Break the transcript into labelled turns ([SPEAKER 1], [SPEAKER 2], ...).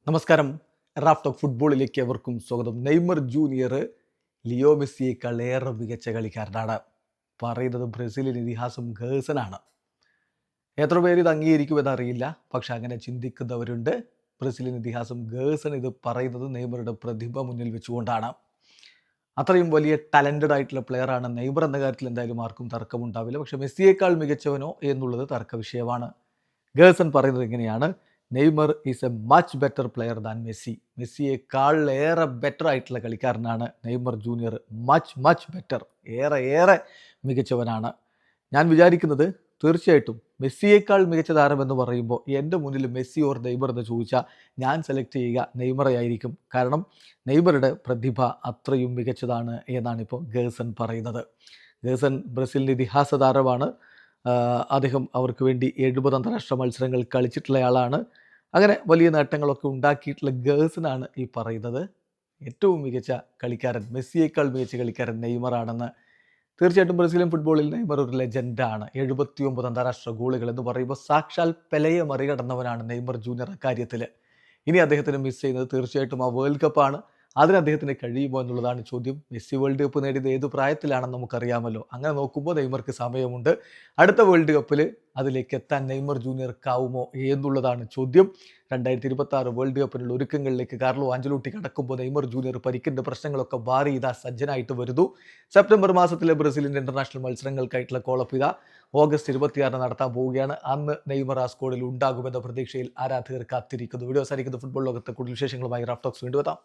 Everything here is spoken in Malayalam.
[SPEAKER 1] നമസ്കാരം. റാഫ് ടോക്ക് ഫുട്ബോളിലേക്ക് എവർക്കും സ്വാഗതം. നെയ്മർ ജൂനിയർ ലിയോ മെസ്സിയേക്കാൾ ഏറെ മികച്ച കളിക്കാരനാണ്. പറയുന്നത് ബ്രസീലിയൻ ഇതിഹാസം ഗേഴ്സനാണ്. എത്ര പേര് ഇത് അംഗീകരിക്കുമെന്നറിയില്ല, പക്ഷെ അങ്ങനെ ചിന്തിക്കുന്നവരുണ്ട്. ബ്രസീലിയൻ ഇതിഹാസം ഗേഴ്സൺ ഇത് പറയുന്നത് നെയ്മറുടെ പ്രതിഭ മുന്നിൽ വെച്ചുകൊണ്ടാണ്. അത്രയും വലിയ ടാലൻറ്റഡ് ആയിട്ടുള്ള പ്ലെയറാണ് നെയ്മർ എന്ന കാര്യത്തിൽ എന്തായാലും ആർക്കും തർക്കമുണ്ടാവില്ല. പക്ഷെ മെസ്സിയേക്കാൾ മികച്ചവനോ എന്നുള്ളത് തർക്ക വിഷയമാണ്. ഗേഴ്സൺ പറയുന്നത് എങ്ങനെയാണ്: Neymar is a much better player than Messi. മെസ്സിയേക്കാൾ ഏറെ ബെറ്റർ ആയിട്ടുള്ള കളിക്കാരനാണ് നെയ്മർ ജൂനിയർ. മച്ച് ബെറ്റർ, ഏറെ മികച്ചവനാണ്. ഞാൻ വിചാരിക്കുന്നത് തീർച്ചയായിട്ടും മെസ്സിയേക്കാൾ മികച്ച താരമെന്ന് പറയുമ്പോൾ എൻ്റെ മുന്നിൽ മെസ്സി ഓർ നെയ്മർ എന്ന് ചോദിച്ചാൽ ഞാൻ സെലക്ട് ചെയ്യുക നെയ്മറെ ആയിരിക്കും. കാരണം നെയ്മറുടെ പ്രതിഭ അത്രയും മികച്ചതാണ് എന്നാണ് ഇപ്പോൾ ഗേഴ്സൺ പറയുന്നത്. ഗേഴ്സൺ ബ്രസീലിൻ്റെ ഇതിഹാസ താരമാണ്. അദ്ദേഹം അവർക്ക് വേണ്ടി 70 അന്താരാഷ്ട്ര മത്സരങ്ങൾ കളിച്ചിട്ടുള്ളയാളാണ്. അങ്ങനെ വലിയ നേട്ടങ്ങളൊക്കെ ഉണ്ടാക്കിയിട്ടുള്ള ഗേഴ്സനാണ് ഈ പറയുന്നത് ഏറ്റവും മികച്ച കളിക്കാരൻ, മെസ്സിയേക്കാൾ മികച്ച കളിക്കാരൻ നെയ്മറാണെന്ന്. തീർച്ചയായിട്ടും ബ്രസീലിയൻ ഫുട്ബോളിൽ നെയ്മർ ഒരു ലെജൻഡാണ്. 79 അന്താരാഷ്ട്ര ഗോളുകൾ എന്ന് പറയുമ്പോൾ സാക്ഷാൽ പെലെയെ മറികടന്നവനാണ് നെയ്മർ ജൂനിയർ അക്കാര്യത്തിൽ. ഇനി അദ്ദേഹത്തിന് മിസ് ചെയ്യുന്നത് തീർച്ചയായിട്ടും ആ വേൾഡ് കപ്പാണ്. അതിന് അദ്ദേഹത്തിന് കഴിയുമോ എന്നുള്ളതാണ് ചോദ്യം. മെസ്സി വേൾഡ് കപ്പ് നേടിയത് ഏത് പ്രായത്തിലാണെന്ന് നമുക്കറിയാമല്ലോ. അങ്ങനെ നോക്കുമ്പോൾ നെയ്മർക്ക് സമയമുണ്ട്. അടുത്ത വേൾഡ് കപ്പിൽ അതിലേക്ക് എത്താൻ നെയ്മർ ജൂനിയർക്കാവുമോ എന്നുള്ളതാണ് ചോദ്യം. 2026 വേൾഡ് കപ്പിനുള്ള ഒരുക്കങ്ങളിലേക്ക് കാർലോ ആഞ്ചലോട്ടി കടക്കുമ്പോൾ നെയ്മർ ജൂനിയർ പരിക്കിൻ്റെ പ്രശ്നങ്ങളൊക്കെ മാറി ഇതാ സജ്ജനായിട്ട് വരുന്നു. സെപ്റ്റംബർ മാസത്തിലെ ബ്രസീലിൻ്റെ ഇൻ്റർനാഷണൽ മത്സരങ്ങൾക്കായിട്ടുള്ള കോളപ്പ് ഇതാ ഓഗസ്റ്റ് 26 നടത്താൻ പോവുകയാണ്. അന്ന് നെയ്മർ ആ സ്ക്വാഡിൽ ഉണ്ടാകുമെന്ന പ്രതീക്ഷയിൽ ആരാധകർ കാത്തിരിക്കുന്നു. വീഡിയോ അവസാനിക്കുന്ന ഫുട്ബോൾ ലോകത്തെ കൂടുതൽ വിശേഷങ്ങളുമായി റാഫ് ടോക്സ് വീണ്ടും എത്താം.